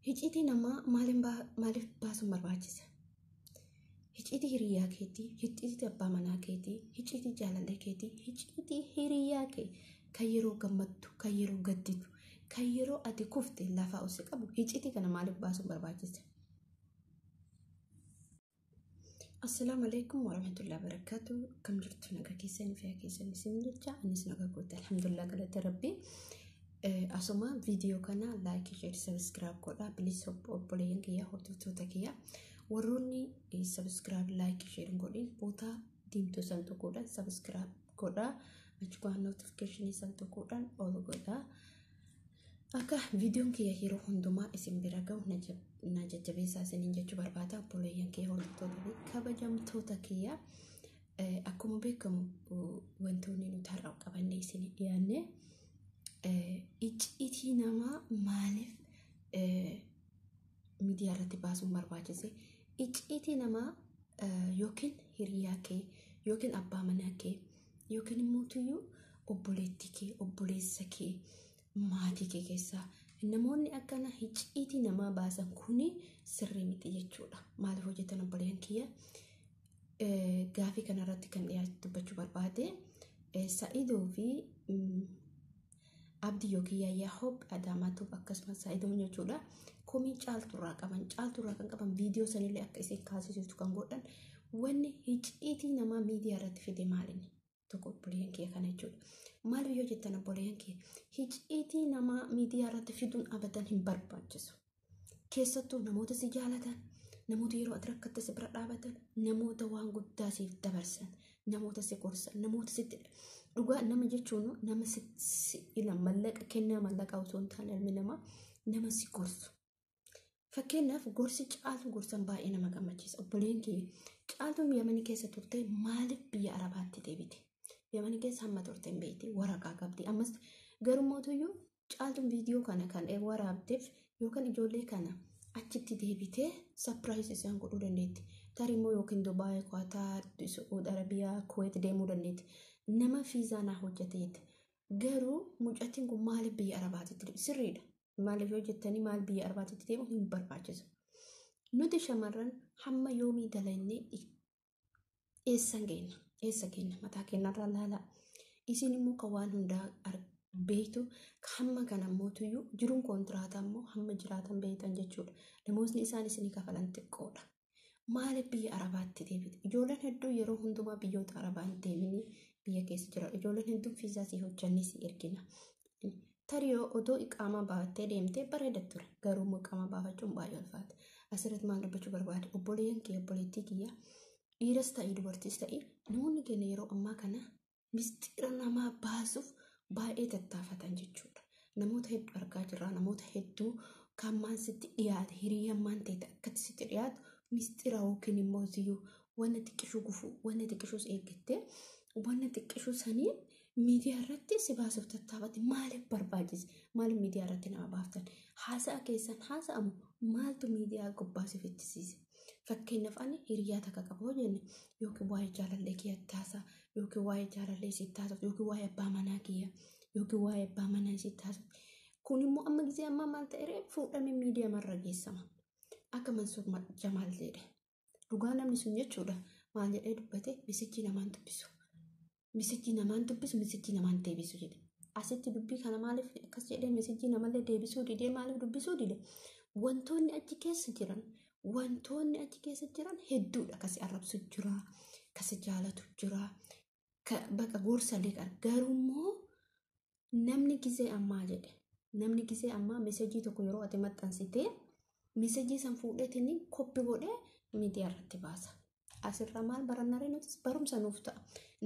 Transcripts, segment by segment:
Hicciitii namaa maaliif baasuun barbaachisa? Hicciitii hiriyaa keetii, hicciitii abbaa manaa keetii, hicciitii jaalallee keetii, hicciitii hiriyaa kee kan yeroo gammaddu, kan yeroo gadditu, kan yeroo ati kufte lafaa osoo qabu hicciitii kana maaliif baasuun barbaachisa? Assalamu alaikum warahmatullahi wabarakatuh. Kam jirtu nagaa keessanii fi keessanii isin jecha anis nagaa goote alhamdulillah galata rabbii. Asuma video kana like, share, subscribe godha. Please obboleeyyan kiyya hordoftoota kiyya warroonni subscribe, like, share godhin boota diimtuu san tokkodhaan subscribe godha. Achumaan notification san tokkodhaan ol godha. Akka videoon kiyya yeroo hundumaa isin bira gahu na jajjabeessaa isiniin jechuu barbaada. Obboleeyyan kiyya hordoftoota fi kabajamtoota kiyya akkuma beekamu wantoonni nuti har'a qabannee isin dhiyaanne icciitii namaa maaliif miidiyaa irratti baasuun barbaachise? Icciitii namaa yookiin hiriyaa kee yookiin abbaa manaa kee yookiin immoo tuyyuu obboleettii kee, obboleessa kee, maatii kee keessaa namoonni akkana icciitii namaa baasan kuni sirrii miti jechuudha. Maaliif hojjetan obboleeyyan kiyya? Gaafii kanarratti kan dhiyaatu dubbachuu barbaade Sa'idoo fi Abdii yookiin Yaayyaa Hob Adaamaatu akkasumas Sa'idoon jechuudha. Komii caalturraa kan qaban viidiyoo sanillee akka isin kaasisitu kan godhan wanni icciitii namaa miidiyaa irratti fide maalini? Tokko obboleeyyan kiyya kana jechuudha. Maaliif yoo jettan obboleeyyan kiyya icciitii namaa miidiyaa irratti fiduun abadan hin barbaachisu. Keessattuu namoota si jaalatan, namoota yeroo ati rakkatte si bira dhaabatan, namoota waan guddaa siif dabarsan, namoota si gorsan, namoota sitti dhugaa nama jechuun nama ila mallaqa kennaa mallaqa osoo hin taane ilmi namaa nama si gorsu. Fakkeenyaaf gorsi caaltuu gorsan baay'ee nama gammachiisa. Obboleeyyan kiyya caaltuun Yamanii keessa turte maaliif biyya Arabaatti deebite? Yamanii keessa hamma turte hin beekti, waraqaa qabdi. Ammas garummaatuyyuu caaltuun viidiyoo kana kan waraabdeef yookaan ijoollee kana achitti deebitee surprise isaan godhuu dandeetti. Tarimmoo yookiin Dubaay, Qatar, Saudi Arabiyaa, Kuwait deemuu dandeetti. Nama fiizaa naa hojjeteeti. Garuu mucattiin kun maaliif biyya Arabaatti deemte? Sirriidha. Maaliif yoo jettanii maal biyya Arabaatti deemu hin barbaachisu. Nuti shamarran hamma yoomii dalannee eessa geenya mataa keenyarraa ilaalaa. Isin immoo kan waan hundaa beektu hamma kana mootuyyuu jiruun koontiraataa immoo hamma jiraatan beektan jechuudha. Namoonni isaan isinii kafalan xiqqoodha. Maaliif biyya Arabaatti deebite? Ijoolleen hedduu yeroo hundumaa biyyoota Arabaan deemanii biyya keessa jira. Ijoolleen hedduun fiizaa si hojjannee si ergina. Tariyoo odoo iqaamaa baafattee deemtee bareeda ture. Garuu iqaamaa baafachuun baay'ee ulfaata. Asirratti maal dubbachuu barbaade? Obboleeyyan kiyya, obboleettii kiyya, dhiiras ta'ee dubartiis ta'ee namoonni keenya yeroo ammaa kana mistira namaa baasuuf baay'ee tattaafatan jechuudha. Namoota hedduu argaa jirra. Namoota hedduu kan maan sitti dhiyaate hiriyyammaan ta'e akkatti sitti dhiyaatu mistira yookiin immoo siyyuu wanna xiqqishuu gufuu, wanna xiqqishuus eeggattee, wanna xiqqishuu sanii miidiyaa irratti si baasuuf tattaafate maaliif barbaachise? Maaliif miidiyaa irratti nama baaftan? Haasa'a keessan haasa'amu maaltu miidiyaa gubbaasiif ittisiise? Fakkeenyaaf ani hiriyaa takka qabu jenne yookiin waa'ee jaalallee kiyyatti haasa'a yookiin waa'ee jaalallee sitti haasa'u yookiin waa'ee abbaa manaa kiyya yookiin waa'ee abbaa manaa sitti haasa'u. Kun immoo amma gisee ammaa maal ta'e fuudhamee miidiyaa marra geessama. Akka Mansuur Jamaal jedhe dhugaa namni sun jechuudha maal jedhee dubbate misijji namaan dubbisu. Misijji namaan dubbisu misijji namaan deebisu jedhe. Asitti dubbii kana maaliif akkas jedhee misijji namallee deebisuu didee maaliif dubbisuu dide? Wantoonni achi keessa jiran hedduudha. Kasi arrabsu jira, kasi jaalatu jira, baqa gorsallee qaba. Garuummoo namni gisee ammaa jedhe. Namni gisee ammaa misijjii tokko yeroo ati maxxansitee misijjii san fuudheetiin koppi godhee miidiyaa irratti baasa. Asirraa maal barannaree nutis barumsa nuuf ta'a.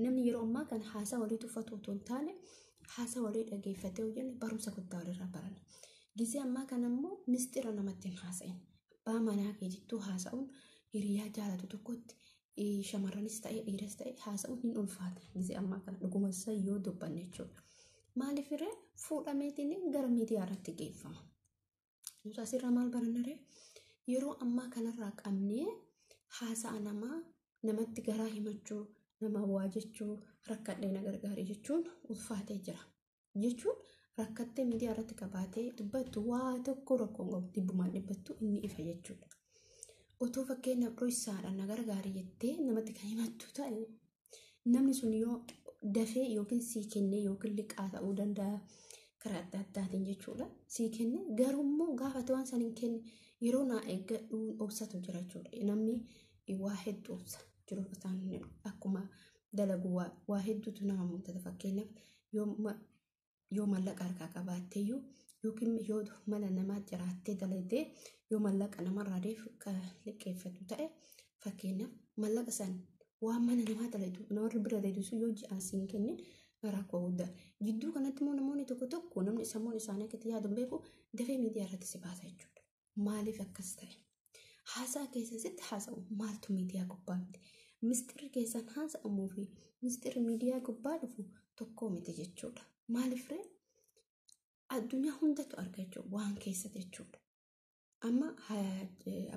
Namni yeroo ammaa kan haasaa walii tuffatu otoo hin taane haasaa walii dhageeffatee hojjenne barumsa guddaa walirraa baranna. Gisee ammaa kana immoo mistira namatti hin haasa'in. Abbaa manaa keetittuu haasa'uun hiriyaa jaalatu tokkotti shamarranis ta'e dhiiras ta'e haasa'uun hin ulfaata. Gisee ammaa kana dhuguma isaa yoo dubbanne jechuudha. Maaliif irree fuudhameetiin gara miidiyaa irratti geeffama. Nuti asirraa maal barannaree yeroo ammaa kanarraa qabnee haasa'a namatti garaa himachuu, nama waa jechuu, rakkadhee na gargaarii jechuun ulfaatee jira. Jechuun rakkattee miidiyaa irratti qabaatee dubbattu waa tokko rakkoon qabu dhibbumaan dhibbattu inni ifa jechuudha. Otoo fakkeenyaaf dho'isaadhaan na gargaari jettee namatti kan himattu ta'e namni sun yoo dafee yookiin sii kennee yookiin liqaa ta'uu danda'a karaa adda addaatiin jechuudha. Sii kenne garuummoo gaafate waan san hin kenne yeroo naa eeggadhuun obsatu jira jechuudha. Namni waa hedduu obsa jiru isaan akkuma dalagu waa hedduutu nama mudata. Fakkeenyaaf yoo mallaqa harkaa qabaatteeyyuu yookiin yoo mana namaa jiraattee dalagdee yoo mallaqa namarraa liqeeffatu ta'e fakkeenyaaf mallaqa san waan mana namaa dalagdu namarra bira dalagdu yoo ji'aan siin kennin rakkoo guddaa. Jidduu kanatti immoo namoonni tokko namni sammuun isaanii akkatti yaadan beeku dafee miidiyaa irratti si baasa jechuudha. Maaliif akkas ta'e? Haasaa keessatti haasa'u maaltu miidiyaa gubbaa miti? Mistirri keessan haasa'amuu fi mistirri miidiyaa gubbaa dhufu tokko miti jechuudha. Maaliif ree? Addunyaa hundatu arga jechuudha waan keessatti jechuudha. Amma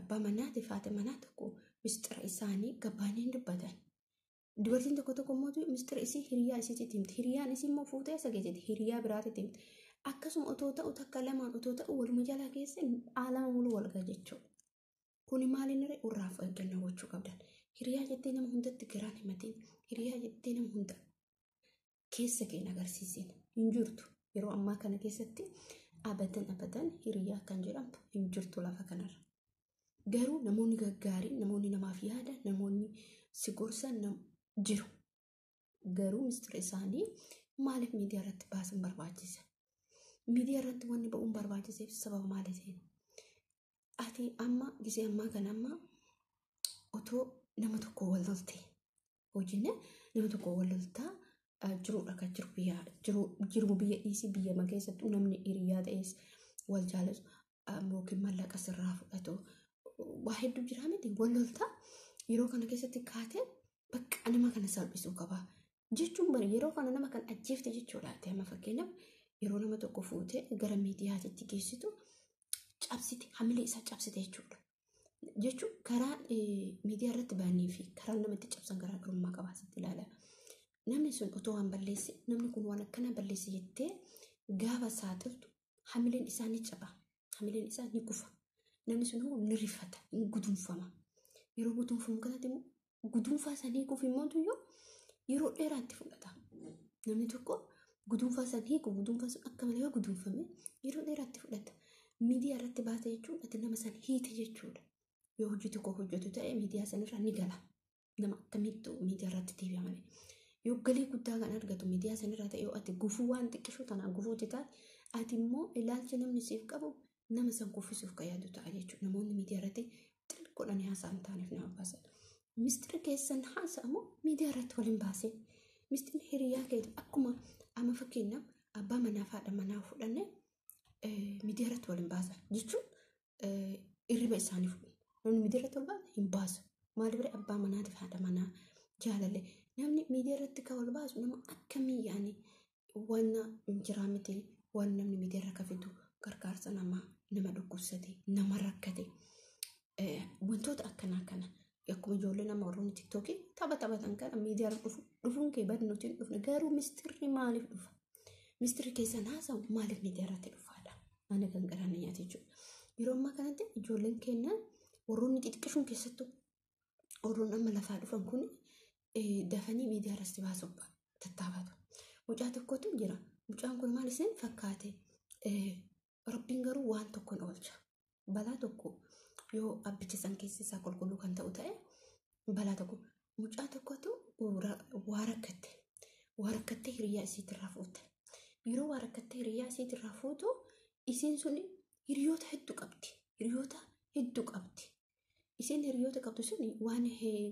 abbaa manaa fi haati manaa tokko mistira isaanii gabbaaniin dubbatan. Dubartiin tokko immoo mistira isii hiriyaa isiitti himti. Hiriyaan isii immoo fuutee isa geejjiti. Hiriyaa biraatti himti. Akkasuma otoo ta'u takka lamaan otoo ta'u waluma jalaa keessa aalama mulu walgaa jechuudha. Kuni maaliin irra urraaf eeggannoo gochuu qabdan. Hiriyaa jettee nama hundatti garaan himatiin. Hiriyaa jettee nama hunda keessa keenya agarsiisin. Hin jirtu. Yeroo ammaa kana keessatti abadan hiriyaa kan jedhamtu hin jirtu lafa kanarra. Garuu namoonni gaggaariin, namoonni namaaf yaada, namoonni si gorsan jiru. Garuu mistira isaanii maaliif miidiyaa irratti baasan barbaachisa? Miidiyaa irratti wanni ba'uun barbaachiseef sababa maaliitiin? Ati amma gisee ammaa kana amma otoo nama tokko wal loltee hojiin nama tokko wal loltaa jiruudha kan jiru biyya dhiisii biyya ma keessattuu namni hiriyaa ta'es wal jaalatu yookiin mallaqa sirraa fudhatu waa hedduu jira miti wal loltaa yeroo kana keessatti kaatee bakka nama kana salphisuu qaba jechuun bari yeroo kana nama kan ajjeefte jechuudha. Amma fakkeenyaaf yeroo nama tokko fuutee gara miidiyaatti geessitu cabsite hamilee isaa cabsite jechuudha. Jechuun karaa miidiyaa irratti baanii fi karaa namatti cabsan garaagarummaa qabaasitti ilaala. Namni sun otoo waan balleesse namni kun waan akkana balleesse jettee gaafa saaxiltu hamileen isaa ni caba. Hamileen isaa ni kufa. Namni sun ni rifata, ni gudunfama. Yeroo gudunfamu kanatti gudunfaa sanii kufimoo yeroo dheeraatti fudhata. Namni tokko gudunfaa sanii gudunfaa sun akka malee gudunfame yeroo dheeraatti fudhata. Miidiyaa irratti baasa jechuun ati nama san hiite jechuudha. Yoo hojii tokko hojjetu ta'e miidiyaa sanirra ni gala. Nama akkamitti miidiyaa irratti deebi'a malee. Yoo galii guddaa kan argatu miidiyaa sanirra ta'e yoo ati gufuu waan xiqqishu tanaa gufuuti taate ati immoo ilaalcha namni siif qabu nama san kuffisuuf kan yaadu ta'a jechuudha. Namoonni miidiyaa irratti xiqqoodhaan haasa'an taaneef nama baasan. Mistira keessan haasa'amu miidiyaa irratti waliin baasee. Mistirri hiriyaa keetu akkuma amma fakkeenyaaf abbaa manaa fi haadha manaa fudhannee miidiyaa irratti waliin baasan jechuun irriba isaanii fudhu. Namni miidiyaa irratti wal baasa hin baasu. Maaliif abbaa manaa fi haadha manaa jaalallee. Namni miidiyaa irratti kan wal baasu nama akkamii yaani wanna jiraa miti waan namni miidiyaa irra kafitu gargaarsa nama dhukkubsate nama rakkate wantoota akkanaa kana akkuma ijoollee nama warroonni tiktookii taphatan kana miidiyaa irra dhufuun kee badi nuti hin dhufne garuu mistirri maaliif dhufa? Mistirri keessan haasa'u maaliif miidiyaa irratti dhufaadha? Ani kan garaan nyaate jechuudha. Yeroo ammaa kanatti ijoolleen keenya warroonni xixiqqishuun keessattuu warroonni amma lafaa dhufan kun dafanii miidiyaa irratti baasuuf tattaafatu. Mucaa tokkotu jira. Mucaan kun maal isin fakkaate? Rabbiin garuu waan tokkoon oolcha. Balaa tokko yoo abbichisan keessa isaa qulqulluu kan ta'u ta'e balaa tokko mucaa tokkotu waa rakkattee hiriyaa isiitirraa fuute. Yeroo waa rakkattee hiriyaa isiitirraa fuutu isiin sun hiriyoota hedduu qabdi. Isiin hiriyoota qabdu sun waan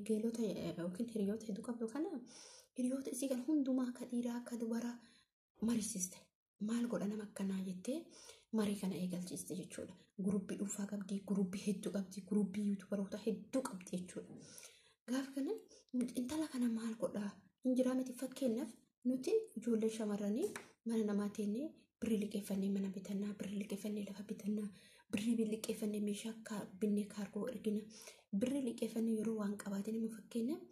geelota yookiin hiriyoota hedduu qabdu kana hiriyoota isii kan hundumaa akka dhiiraa akka dubaraa mariisiste. Maal godha nama akkanaa jettee marii kana eegalchiiste jechuudha. Gurubbii dhuunfaa qabdi, gurubbii hedduu qabdi, gurubbii yuutubaroota hedduu qabdi jechuudha. Gaafa kana intala kana maal godhaa? Injiraa miti fakkeenyaaf nuti ijoollee shamarranii mana namaa teennee birrii liqeeffannee mana bitannaa, birrii liqeeffannee lafa bitannaa, birrii liqeeffannee meeshaa akka binnee kaargoo ergina, birrii liqeeffannee yeroo waan qabaate nama fakkeenyaaf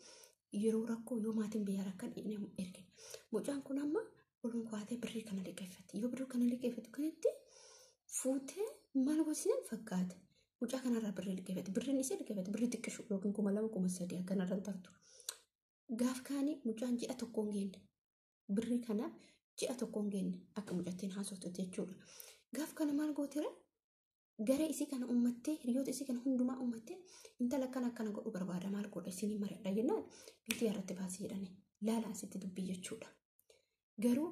yeroo rakkoo yoo maatiin biyya rakkan ergina. Mucaan kun amma ولون قاعدة بري كان اللي كيفت يبرو كان اللي كيفت كنت فوتة ما لبسين فكات وجا كان را بري اللي كيفت بري نسي اللي كيفت بري تكشو لكن كم لما كم سديا كان را برتو قاف كاني مجان جاء تكونجين بري كان جاء تكونجين أكمل جاتين حاسوت تجول قاف كان مال قوتره gara isi kana ummattee hiriyoota isi kana hundumaa ummattee intala kana godhu barbaada maal godha isinii mari'adha jennaan bitii irratti baasii jedhani laala asitti dubbii jechuudha. Garuu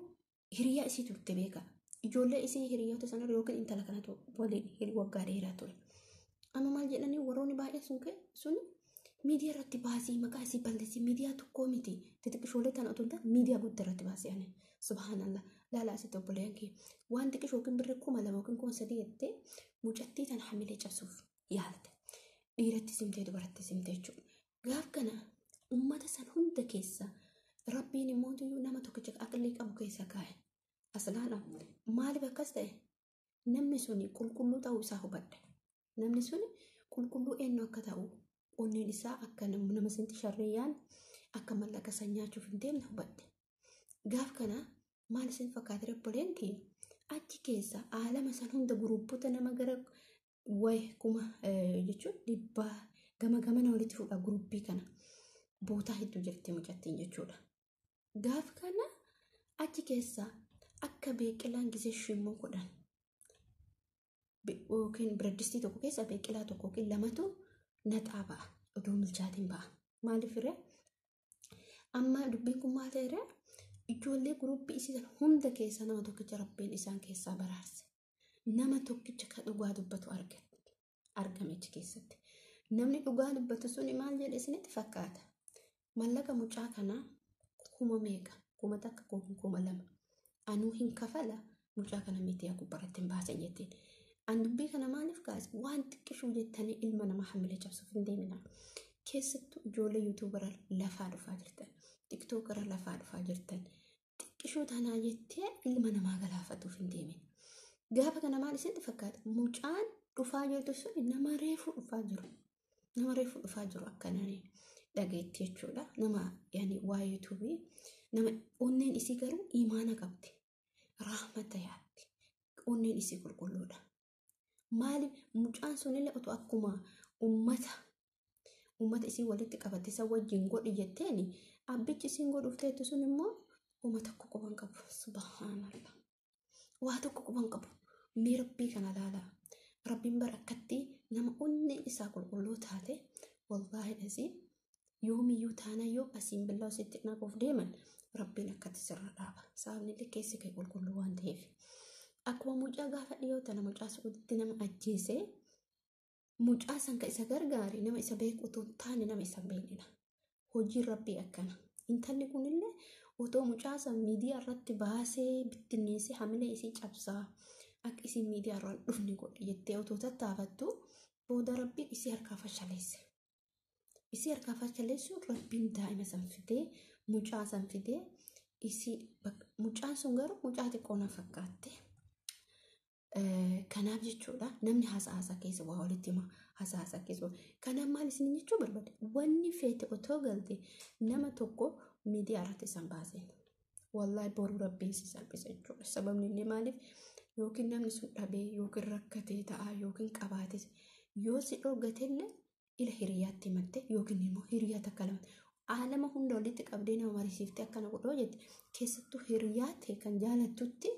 hiriyaa isii turte beeka ijoollee isii hiriyoota sanarra yookiin intala kanatu waliin waggaa dheeraa ture. Amma maal jedhanii warroonni baay'ee sun miidiyaa irratti baasii maqaa isii balleessi miidiyaa tokkoo miti xixiqqishoolee tana otoo hin taane miidiyaa guddaa irratti baasii ani subhaanallah laala asitti obboleeyyan kee waan xiqqishoo yookiin birri 2,000 yookiin 3,000 jettee mucattii tana hamilee cabsuuf yaalte dhiiratti simtee dubaratti simtee jechuudha. Gaaf kana ummata san hunda keessa rabbiin immoo nama tokkicha aqlii qabu keessa kaa'e aslaana maaliif akkas ta'e namni suni qulqulluu ta'uu isaa hubadhe namni suni qulqulluu eenyu akka ta'u onneen isaa akka nama santi sharriyyaan akka mallaqa sanyaachuuf hin deemne hubadhe. Gaaf kana maal isin fakkaate rabboleen kee achi keessa aalama san hunda guruuppota nama gara wayi kuma jechuun dhibbaa gama walitti fuudha guruuppii kana bootaa hedduu jirti mucattiin jechuudha. Gaaf kana achi keessa akka beeqilaan gisee shimmoo godhan yookiin bireddistii tokko keessa beeqilaa tokko yookiin lamatu naxaa ba'a oduu milchaatiin ba'a. Maaliif irra amma dubbiin kun maal ta'eera ijoollee guruuppii isiisan hunda keessa nama tokkicha rabbiin isaan keessaa baraarse nama tokkicha kan dhugaa dubbatu argame achi keessatti. Namni dhugaa dubbatu suni maal jedhe isinitti fakkaata mallaqa mucaa kanaa 1,000 kuma takka 2,000 anuu hin kafala mucaa kana miidiyaa gubbaratti hin baasan jetteen. An dubbii kana maaliif kaase waan xiqqishuu jettanii ilma nama hamilee cabsuuf hin deemina. Keessattuu ijoollee yuutuubara lafaa dhufaa jirtan tiktookara lafaa dhufaa jirtan xiqqishuu tanaa jettee ilma namaa galaafatuuf hin deemin. Gaafa kana maal isinitti fakkaata mucaan dhufaa jirtu sun nama reefuu dhufaa jiru akkananii dhageetti jechuudha. Nama yaani waa yuutuubii nama onneen isii garuu imaana qabdi rahmata yaatti onneen isii qulqulluudha. Maaliif mucaan sunillee otoo akkuma ummata isii walitti qabate isa wajjin godhi jetteeni abbichi isiin godhuuf teettu sun immoo uummata tokko quban qabu subhaanallah waa tokko quban qabu. Mee rabbii kana laalaa rabbiin bara akkatti nama onneen isaa qulqulluu taate wallaahi dhasii yoomiyyuu taana yoo asiin billaa sitti naquuf deeman rabbiin akkatti sirra dhaaba sababni illee keessi kee qulqulluu waan ta'eef. Akkuma mucaa gaafa dhiyoota nama mucaa suuditti nama ajjeese mucaa sanka isa gargaari nama isa beeku otoo taane nama isa beeknina. Hojii rabbii akkana. Intalli kunillee otoo mucaa san miidiyaa irratti baasee bittinneessee hamilee isii cabsaa akka isin miidiyaa irraan dhufni godhe jettee otoo tattaafattu booda rabbiin isii harkaa fashaleesse. Isii harkaa fashaleessuun rabbiin daa'ima san fidee mucaa san fidee isii mucaan sun garuu mucaa xiqqoo na fakkaatte. Kanaaf jechuudha namni haasa'aa keessa waa walitti hima haasa'aa keessa kanaaf maal isin jechuu barbaade wanni feete otoo galte nama tokko miidiyaa irratti isaan baaseen wallaahi boru rabbiin si salphisa jechuudha. Sababni illee maaliif yookiin namni sun dhabee yookiin rakkatee ta'a yookiin qabaates yoo si dhorgatellee ila hiriyaatti himatte yookiin immoo hiriyaa takka lama aalama hunda walitti qabdee nama mariisiftee akkana godhoo jette keessattuu hiriyaa ta'e kan jaalattutti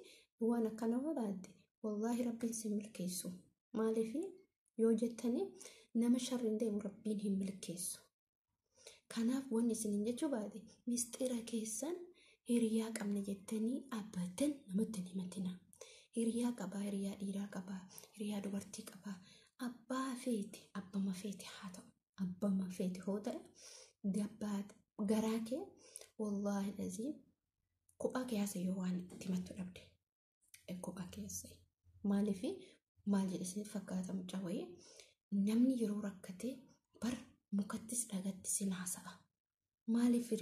waan akkana godhaate. Wallahi rabbiin si milkeessu maaliif yoo jettanii nama sharriin deemu rabbiin hin milkeessu. Kanaaf wanni isin jechuu baate mistira keessan hiriyaa qabna jettanii abadan namatti hin himatina. Hiriyaa qabaa hiriyaa dhiiraa qabaa hiriyaa dubartii qabaa abbaa feeti abbama feeti haa ta'u abbama feeti hoo ta'e gabbaat garaa kee wallahi dhazii kophaa keessa yoo waan itti himattu dhabde kophaa keessa. Maaliif maal jedhe isin fakkaata mucaa wayii namni yeroo rakkate bar mukattis dhagattis haasa'a. Maaliif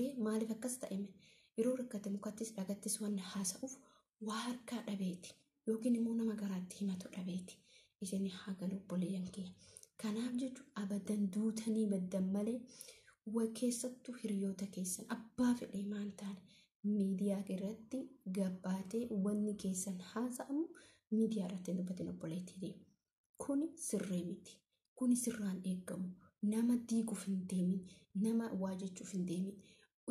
akkas ta'eme yeroo rakkate mukattis dhagattis waan haasa'uuf waa harkaa dhabeeti yookiin immoo nama garaatti himatu dhabeeti isin hagalu obboleeyyan kee. Kanaaf jechuun abadan duutanii baddan malee keessattuu hiriyoota keessan abbaa fedhee maan taane miidiyaa irratti gabbaatee wanni keessan haasa'amu miidiyaa irratti dubbatin obboleettii. Kuni sirrii miti. Kuni sirraan eegamu. Nama diiguuf hin deemin, nama waa jechuuf hin deemin,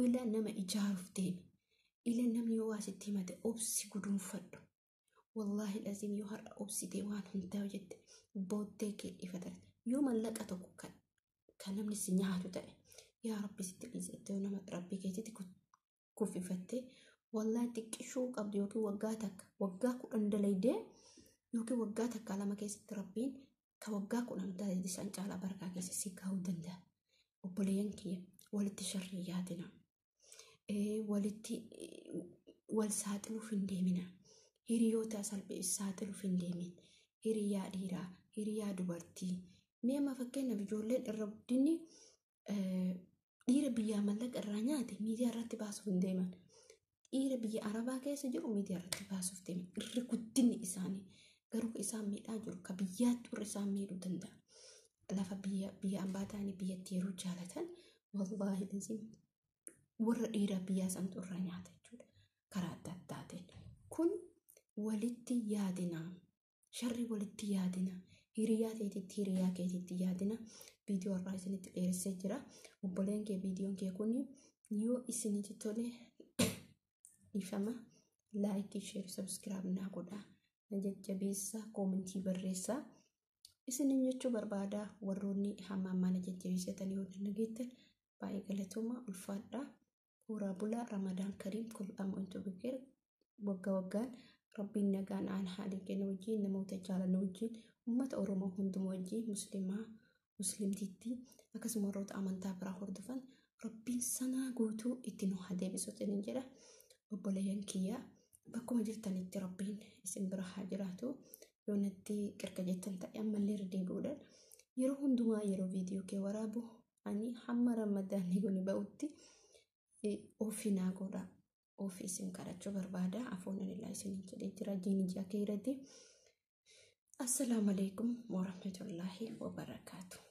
ila nama ijaaruuf deemi. Ila namni yoo waa sitti himate obsi guduunfadhu. Wallahi lazim yoo har'a obsitee waan hundaa jette booddee kee ifatan. Yoo mallaqa tokko kan namni si nyaatu ta'e yaa rabbi sitti dhiisettee nama rabbi keetitti kuffifattee wallahi xiqqishuu qabdu yookiin waggaa takka waggaa 10 dalaydee yookiin waggaa takka lama keessatti rabbiin ka waggaa 10 dalaydee san caalaa barakaa keessa si kaa'uu danda'a. Obboleeyyan kiyya walitti sharrii yaadina. Walitti wal saaxiluuf hin deemina. Hiriyoota salphee saaxiluuf hin deemin. Hiriyaa dhiiraa, hiriyaa dubartii. Mee amma fakkeenyaaf ijoolleen irra guddinni dhiira biyyaa mallaqa irraa nyaate miidiyaa irratti baasuuf hin deeman. Dhiira biyya Arabaa keessa jiru miidiyaa irratti baasuuf deeman. Irra guddinni isaanii garuu isaan miidhaa jiru ka biyyaatti irra isaan miidhuu danda'a. Lafa biyya ambaa ta'anii biyyatti yeroo jaalatan wallahi lazim warra dhiira biyyaa santu irra nyaata jechuudha. Karaa adda addaatiin. Kun walitti yaadina. Sharri walitti yaadina. Hiriyaa keetitti yaadina. Viidiyoo irraa isinitti dheeressee jira. Obboleen kee viidiyoon kee kun yoo isinitti tole ifama laayikii, sheer, sabskiraayib naa godhaa. Na jajjabeessaa, koomentii barreessaa. Isinin jechuu barbaada warroonni hammaan mana jajjabeessatan yoo dandeettan baay'ee galatooma ulfaadhaa. Puura bulaa Ramadaan Kariim kul amantu bikir waggaa waggaan rabbiin nagaan aan haadhi kenna wajjin namoota jaalala wajjin uummata Oromoo hundumaa wajjin muslimtiitti akkasuma warroota amantaa biraa hordofan rabbiin sanaa guutuu itti nu haa deebisu jedhin jedha. Obboleeyyan kiyyaa bakkuma jirtanitti rabbiin isin bira haa jiraatu. Yoo natti qirqa jettan ta'e ammallee irra deebi'uudhaan yeroo hundumaa yeroo viidiyoo kee waraabu ani hamma ramadaanni kun ba'utti ofinaa godha. Ofii isin kadhachuu barbaada. Afoon ilaa isin jedhee jira jiini jaa keeyrati. Assalaamu alaikum warahmatullahi wabarakatuh.